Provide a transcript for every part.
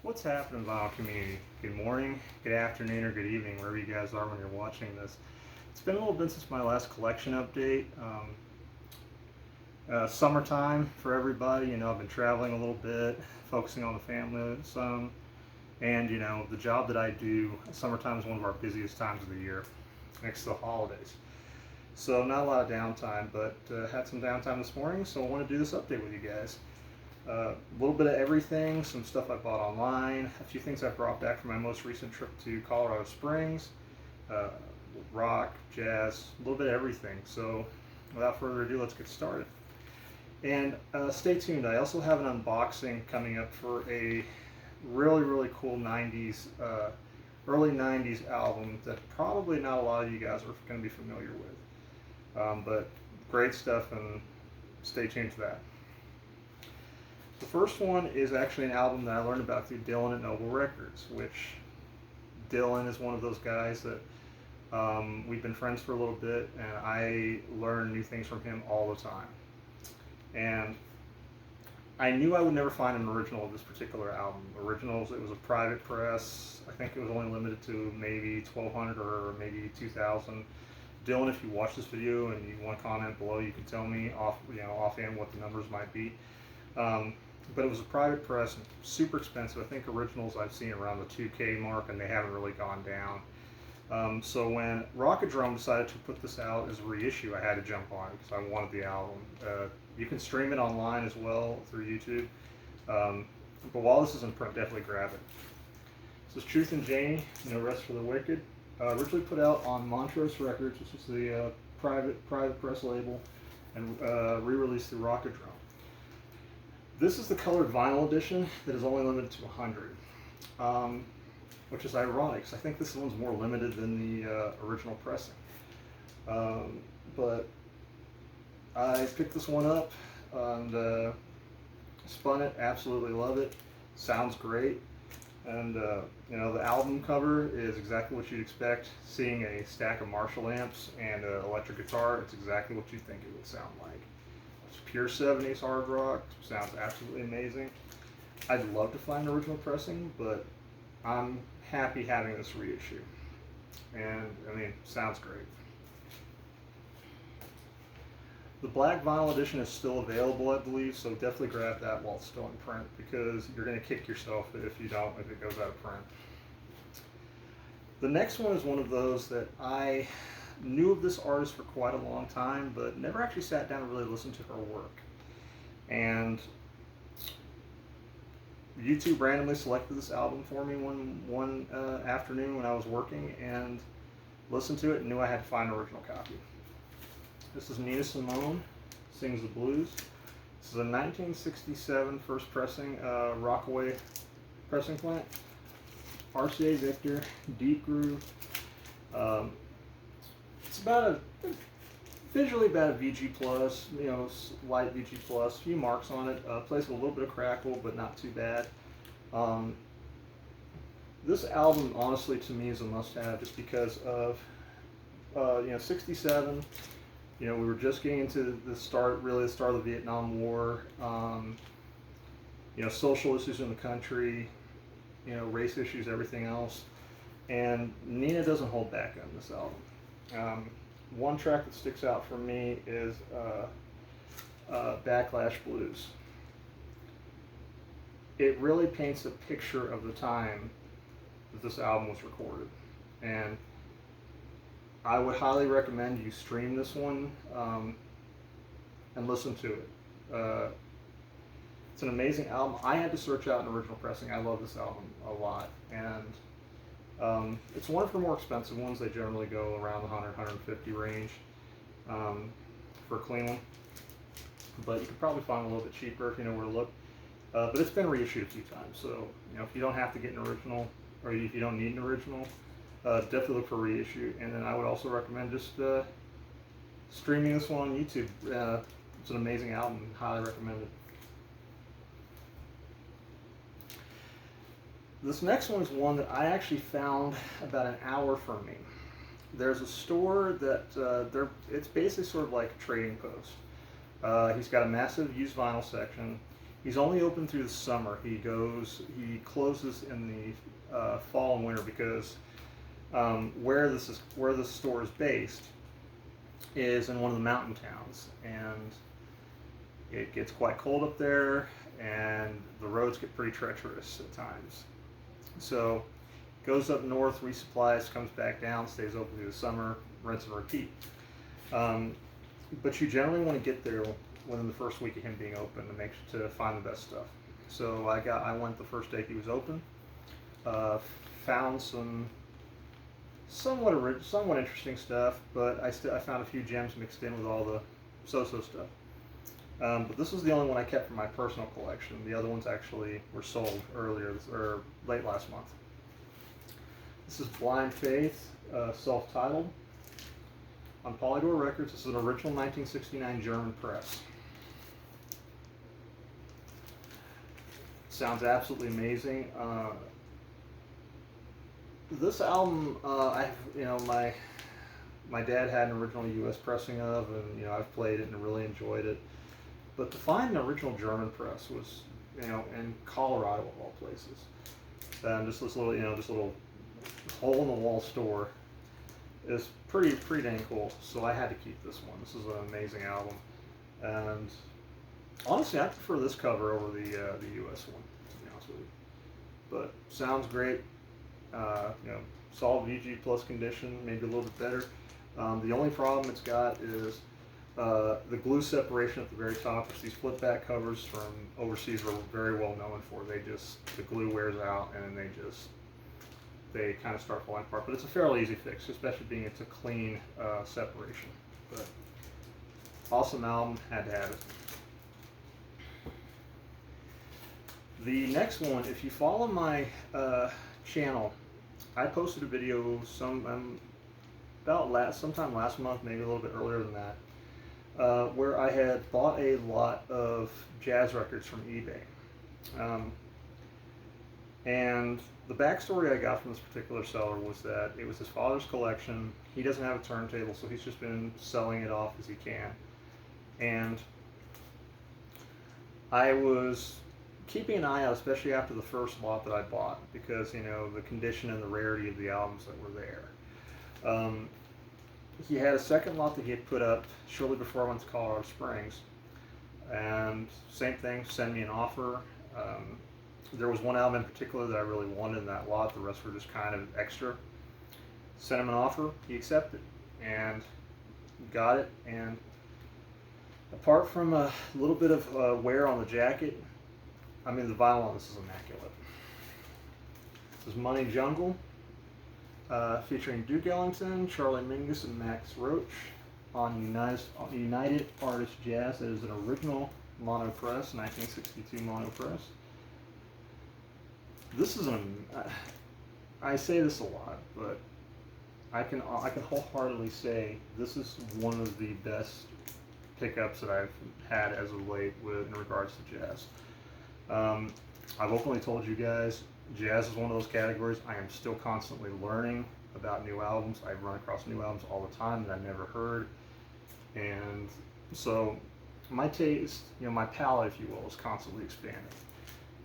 What's happening, vinyl community? Good morning, good afternoon, or good evening, wherever you guys are when you're watching this. It's been a little bit since my last collection update. Summertime for everybody. I've been traveling a little bit, focusing on the family some, and the job that I do. Summertime is one of our busiest times of the year, next to the holidays. So not a lot of downtime, but had some downtime this morning, so I want to do this update with you guys. A little bit of everything, some stuff I bought online, a few things I brought back from my most recent trip to Colorado Springs, uh, rock, jazz, a little bit of everything. So without further ado, let's get started. And stay tuned. I also have an unboxing coming up for a really cool 90s, early 90s album that probably not a lot of you guys are going to be familiar with. But great stuff, and stay tuned for that. The first one is actually an album that I learned about through Dylan at Noble Records, which Dylan is one of those guys that we've been friends for a little bit, and I learn new things from him all the time. And I knew I would never find an original of this particular album. Originals, it was a private press. I think it was only limited to maybe 1,200 or maybe 2,000. Dylan, if you watch this video and you want to comment below, you can tell me offhand what the numbers might be. But it was a private press and super expensive. I think originals I've seen around the 2K mark, and they haven't really gone down. So when Rocket Drum decided to put this out as a reissue, I had to jump on it because I wanted the album. You can stream it online as well through YouTube. But while this is in print, definitely grab it. This is Truth and Janie, No Rest for the Wicked. Originally put out on Montrose Records, which is the private press label, and re-released through Rocket Drum. This is the colored vinyl edition that is only limited to 100, which is ironic because I think this one's more limited than the original pressing. But I picked this one up and spun it, absolutely love it, sounds great. And the album cover is exactly what you'd expect. Seeing a stack of Marshall amps and an electric guitar, it's exactly what you think it would sound like. It's pure 70s hard rock, sounds absolutely amazing. I'd love to find an original pressing, but I'm happy having this reissue. And I mean, sounds great. The black vinyl edition is still available, I believe, so definitely grab that while it's still in print, because you're going to kick yourself if it goes out of print. The next one is one of those that I knew of this artist for quite a long time, but never actually sat down and really listened to her work. And YouTube randomly selected this album for me one afternoon when I was working, and listened to it and knew I had to find an original copy. This is Nina Simone, Sings the Blues. This is a 1967 first pressing, Rockaway pressing plant. RCA Victor, deep groove. It's visually about a VG plus, light VG plus. A few marks on it. Plays with a little bit of crackle, but not too bad. This album, honestly, to me, is a must-have just because of 67. We were just getting into the start of the Vietnam War. Social issues in the country, race issues, everything else. And Nina doesn't hold back on this album. One track that sticks out for me is Backlash Blues. It really paints a picture of the time that this album was recorded. And I would highly recommend you stream this one and listen to it. It's an amazing album. I had to search out an original pressing. I love this album a lot. And it's one of her more expensive ones. They generally go around the 100, 150 range for a clean one. But you could probably find a little bit cheaper if you know where to look. But it's been reissued a few times. So if you don't have to get an original, or if you don't need an original, definitely look for reissue. And then I would also recommend just streaming this one on YouTube. It's an amazing album. Highly recommend it. This next one is one that I actually found about an hour from me. There's a store that it's basically sort of like a trading post. He's got a massive used vinyl section. He's only open through the summer. He closes in the fall and winter because where this store is based is in one of the mountain towns, and it gets quite cold up there, and the roads get pretty treacherous at times. So goes up north, resupplies, comes back down, stays open through the summer, rinse and repeat. But you generally want to get there within the first week of him being open to find the best stuff. So I went the first day he was open, found some somewhat interesting stuff, but I found a few gems mixed in with all the so-so stuff. But this was the only one I kept for my personal collection. The other ones actually were sold late last month. This is Blind Faith, self-titled, on Polydor Records. This is an original 1969 German press. Sounds absolutely amazing. This album, my dad had an original U.S. pressing of, and I've played it and really enjoyed it. But to find an original German press was, in Colorado of all places, and just this little hole in the wall store is pretty dang cool. So I had to keep this one. This is an amazing album, and honestly, I prefer this cover over the U.S. one, to be honest with you. But sounds great. Solid VG plus condition, maybe a little bit better. The only problem it's got is the glue separation at the very top, which these flip back covers from overseas are very well known for. The glue wears out, and then they kind of start falling apart. But it's a fairly easy fix, especially being it's a clean separation. But awesome album, had to have it. The next one, if you follow my channel, I posted a video sometime last month, maybe a little bit earlier than that, where I had bought a lot of jazz records from eBay. And the backstory I got from this particular seller was that it was his father's collection. He doesn't have a turntable, so he's just been selling it off as he can. And I was keeping an eye out, especially after the first lot that I bought, because the condition and the rarity of the albums that were there. He had a second lot that he had put up shortly before I went to Colorado Springs, and same thing, send me an offer. There was one album in particular that I really wanted in that lot. The rest were just kind of extra. Sent him an offer. He accepted and got it. And apart from a little bit of wear on the jacket, the vinyl on this is immaculate. This is Money Jungle, featuring Duke Ellington, Charlie Mingus, and Max Roach on United Artists Jazz. That is an original mono press, 1962 mono press. This is I say this a lot, but I can wholeheartedly say this is one of the best pickups that I've had as of late in regards to jazz. I've openly told you guys, jazz is one of those categories I am still constantly learning about new albums. I run across new albums all the time that I've never heard, and so my taste, my palate, if you will, is constantly expanding.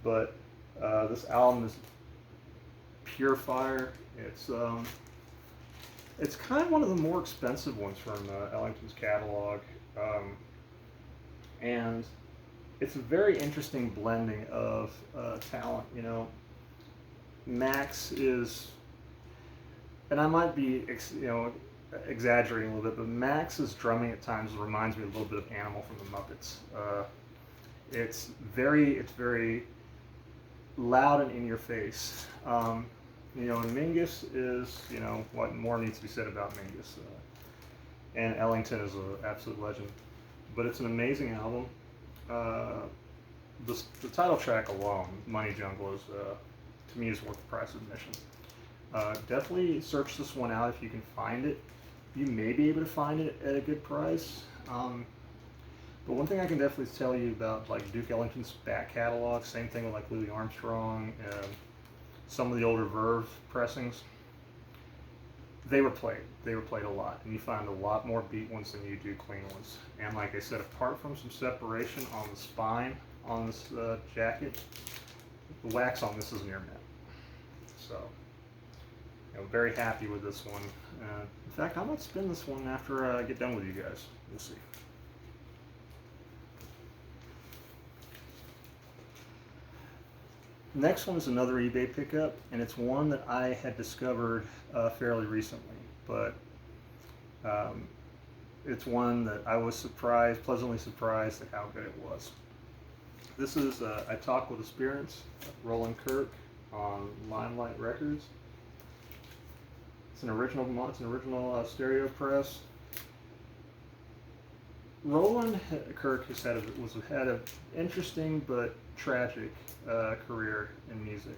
But this album is pure fire. It's kind of one of the more expensive ones from Ellington's catalog, and it's a very interesting blending of talent. Max is, and I might be exaggerating a little bit, but Max's drumming at times reminds me a little bit of Animal from the Muppets. It's very loud and in your face. And Mingus is, what more needs to be said about Mingus. And Ellington is an absolute legend. But it's an amazing album. The title track alone, Money Jungle, is to me is worth the price of admission. Definitely search this one out if you can find it. You may be able to find it at a good price. But one thing I can definitely tell you about Duke Ellington's back catalog, same thing with Louis Armstrong, some of the older Verve pressings, they were played a lot, and you find a lot more beat ones than you do clean ones. And like I said, apart from some separation on the spine on this jacket. The wax on this is near mint. So, very happy with this one. In fact, I might spin this one after I get done with you guys. We'll see. Next one is another eBay pickup, and it's one that I had discovered fairly recently, but it's one that I was pleasantly surprised at how good it was. This is, I Talk with Experience, Roland Kirk on Limelight Records. It's an original stereo press. Roland Kirk has had an interesting but tragic career in music.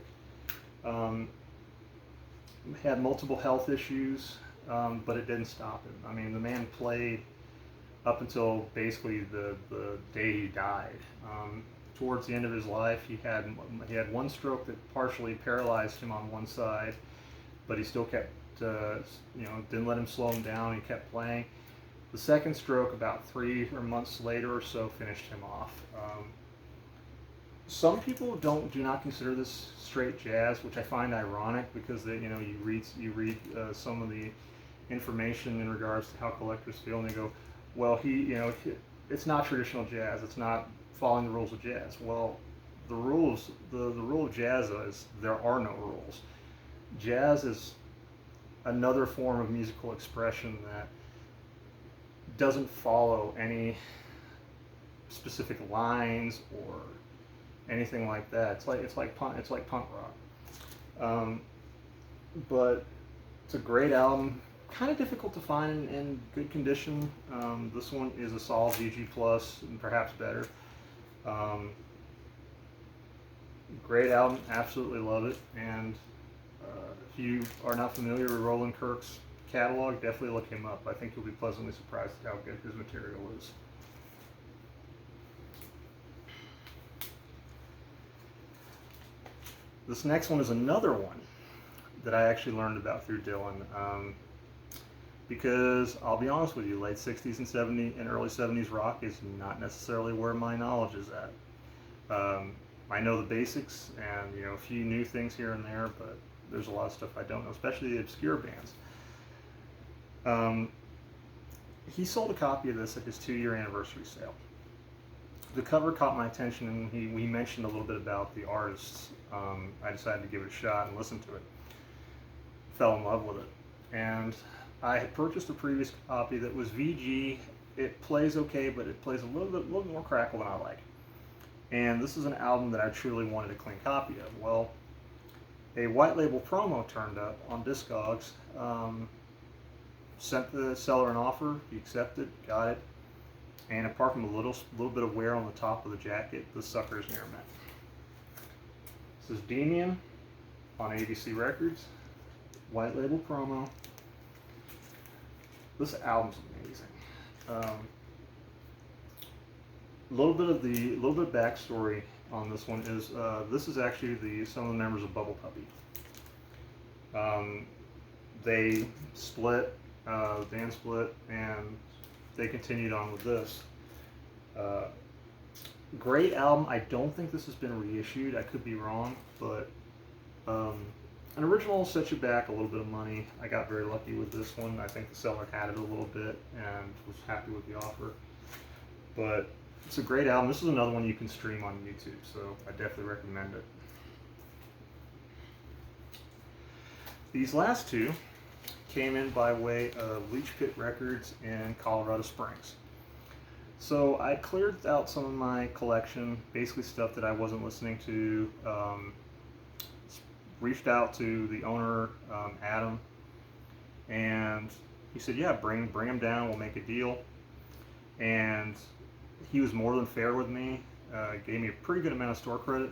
Had multiple health issues, but it didn't stop him. I mean, the man played up until basically the day he died. Towards the end of his life, he had one stroke that partially paralyzed him on one side, but he still kept, didn't let him slow him down. He kept playing. The second stroke, about 3 months later or so, finished him off. Some people do not consider this straight jazz, which I find ironic because you read some of the information in regards to how collectors feel, and they go, well, it's not traditional jazz. It's not following the rules of jazz. Well, the rule of jazz is there are no rules. Jazz is another form of musical expression that doesn't follow any specific lines or anything like that. It's like punk rock. But it's a great album. Kind of difficult to find in good condition. This one is a solid VG plus and perhaps better. Great album, absolutely love it. And if you are not familiar with Roland Kirk's catalog, definitely look him up. I think you'll be pleasantly surprised at how good his material is. This next one is another one that I actually learned about through Dylan. Because I'll be honest with you, late 60s and 70s and early 70s rock is not necessarily where my knowledge is at. I know the basics and a few new things here and there, but there's a lot of stuff I don't know, especially the obscure bands. He sold a copy of this at his 2-year anniversary sale. The cover caught my attention, and we mentioned a little bit about the artists. I decided to give it a shot and listen to it. Fell in love with it. And I had purchased a previous copy that was VG. It plays okay, but it plays a little bit more crackle than I like. And this is an album that I truly wanted a clean copy of. Well, a white label promo turned up on Discogs. Sent the seller an offer. He accepted, got it. And apart from a little bit of wear on the top of the jacket, the sucker is near mint. This is Demian on ABC Records. White label promo. This album's amazing. A little bit of backstory on this one is this is actually some of the members of Bubble Puppy. They split, the band split, and they continued on with this. Great album. I don't think this has been reissued. I could be wrong, but an original set you back a little bit of money. I got very lucky with this one. I think the seller had it a little bit and was happy with the offer. But it's a great album. This is another one you can stream on YouTube, so I definitely recommend it. These last two came in by way of Leech Pit Records in Colorado Springs. So I cleared out some of my collection, basically stuff that I wasn't listening to. Reached out to the owner, Adam, and he said, yeah, bring them down, we'll make a deal. And he was more than fair with me, gave me a pretty good amount of store credit,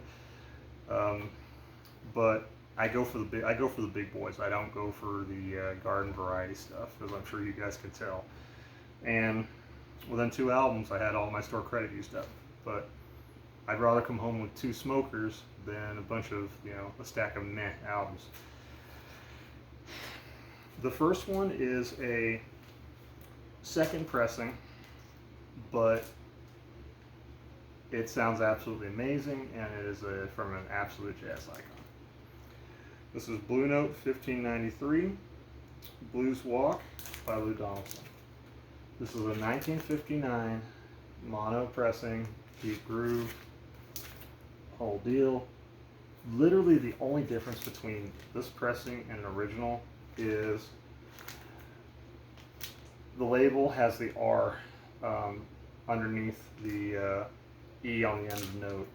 but I go for the big boys. I don't go for the garden variety stuff, as I'm sure you guys can tell. And within 2 albums, I had all my store credit used up. But I'd rather come home with 2 smokers than a bunch of, a stack of meh albums. The first one is a second pressing, but it sounds absolutely amazing, and it is from an absolute jazz icon. This is Blue Note 1593, Blues Walk by Lou Donaldson. This is a 1959 mono pressing, deep groove, whole deal. Literally the only difference between this pressing and an original is the label has the R underneath the E on the end of the note,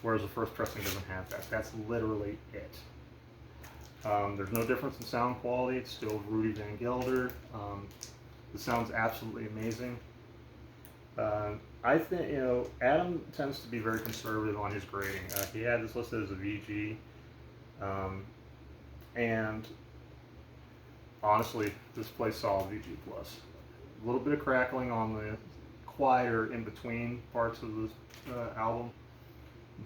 whereas the first pressing doesn't have that. That's literally it. There's no difference in sound quality. It's still Rudy Van Gelder. The sound's absolutely amazing. I think, Adam tends to be very conservative on his grading. He had this listed as a VG, and honestly, this plays solid VG+. A little bit of crackling on the quieter in between parts of the album,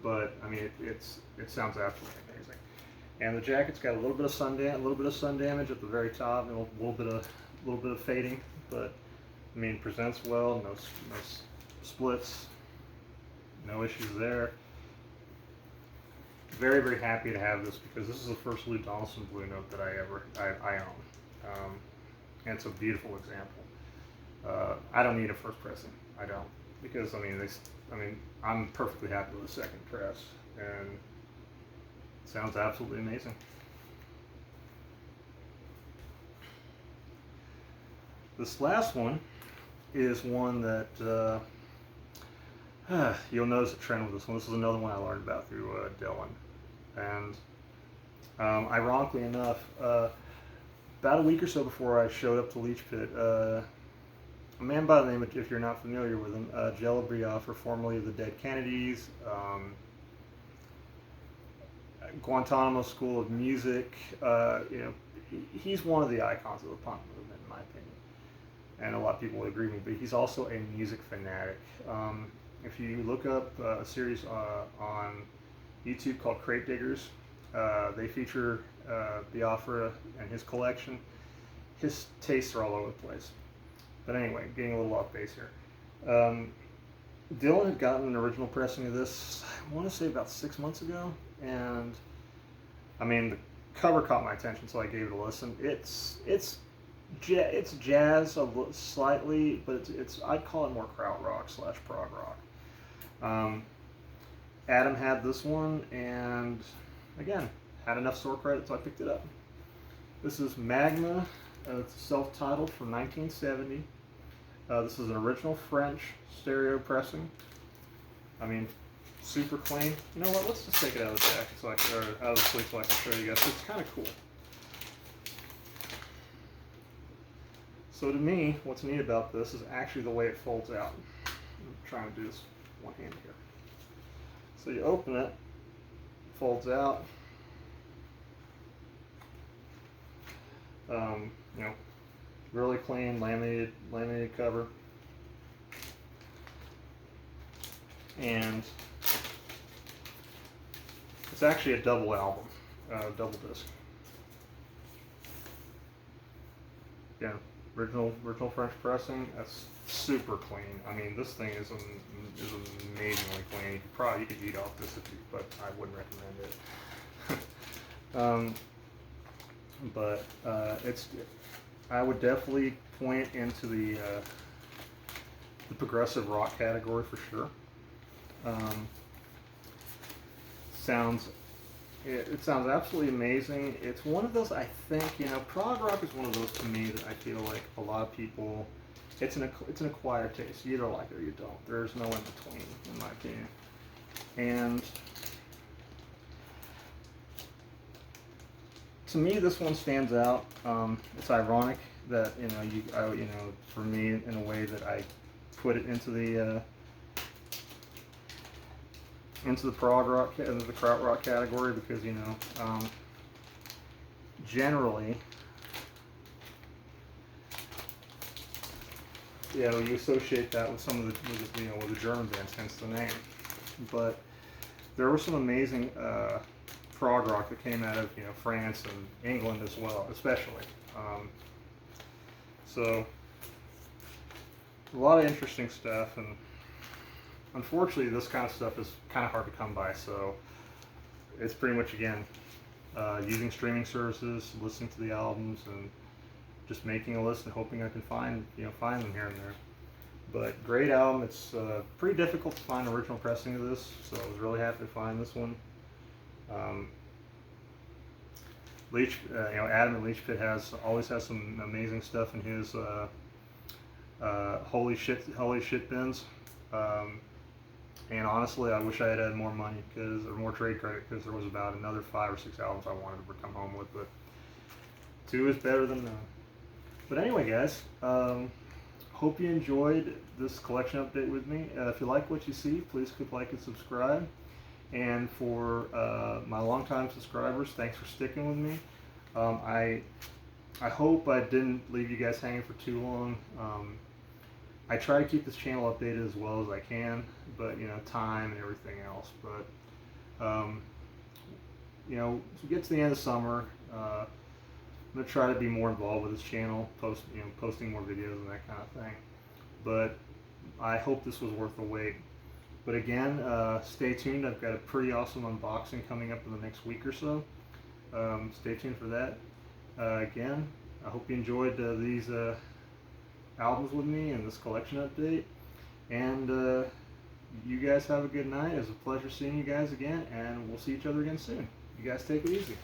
but I mean, it sounds absolutely amazing. And the jacket's got a little bit of sun damage at the very top, and a little bit of fading, but I mean, presents well. No splits, no issues there. Very, very happy to have this because this is the first Lou Donaldson Blue Note that I own, and it's a beautiful example. I don't need a first pressing. I don't, because I mean I'm perfectly happy with the second press, and it sounds absolutely amazing. This last one is one that you'll notice a trend with this one. This is another one I learned about through Dylan, and ironically enough, about a week or so before I showed up to Leech Pit, a man by the name of, if you're not familiar with him, Jello Brioffer, formerly of the Dead Kennedys, Guantanamo School of Music, he's one of the icons of the punk movement, in my opinion, and a lot of people would agree with me, but he's also a music fanatic. If you look up a series on YouTube called Crate Diggers, they feature Biafra and his collection. His tastes are all over the place. But anyway, getting a little off base here. Dylan had gotten an original pressing of this, I want to say about 6 months ago, and I mean, the cover caught my attention, so I gave it a listen. It's jazz slightly, but it's I'd call it more krautrock / prog rock. Adam had this one, and again, had enough store credit, so I picked it up. This is Magma. It's self-titled from 1970. This is an original French stereo pressing. I mean, super clean. You know what? Let's just take it out of the jacket, or out of the sleeve, so I can show you guys. It's kind of cool. So to me, what's neat about this is actually the way it folds out. I'm trying to do this one hand here. So you open it, folds out. Really clean laminated cover, and it's actually a double album, double disc. Yeah, original French pressing. That's super clean. I mean, this thing is amazingly clean. You could eat off this but I wouldn't recommend it. But I would definitely point into the progressive rock category for sure. It sounds absolutely amazing. It's one of those, I think, prog rock is one of those to me that I feel like a lot of people, it's an acquired taste. You either like it or you don't. There's no in between, in my opinion. And to me, this one stands out. It's ironic that for me, in a way that I put it into the prog rock, into the krautrock category, because generally, you associate that with some of with the German bands, hence the name. But there was some amazing prog rock that came out of France and England as well, especially. So a lot of interesting stuff, and unfortunately, this kind of stuff is kind of hard to come by. So it's pretty much, again, using streaming services, listening to the albums, and just making a list and hoping I can find them here and there. But great album. It's pretty difficult to find original pressing of this, so I was really happy to find this one. Adam at Leech Pit always has some amazing stuff in his holy shit bins. And honestly, I wish I had more money or more trade credit, because there was about another 5 or 6 albums I wanted to come home with, but 2 is better than none. But anyway, guys, hope you enjoyed this collection update with me. If you like what you see, please click like and subscribe. And for my longtime subscribers, thanks for sticking with me. I hope I didn't leave you guys hanging for too long. I try to keep this channel updated as well as I can, but time and everything else. But as we get to the end of summer, I'm gonna try to be more involved with this channel, posting more videos and that kind of thing. But I hope this was worth the wait. But again, stay tuned. I've got a pretty awesome unboxing coming up in the next week or so. Stay tuned for that. Again, I hope you enjoyed these albums with me and this collection update. And you guys have a good night. It was a pleasure seeing you guys again, and we'll see each other again soon. You guys take it easy.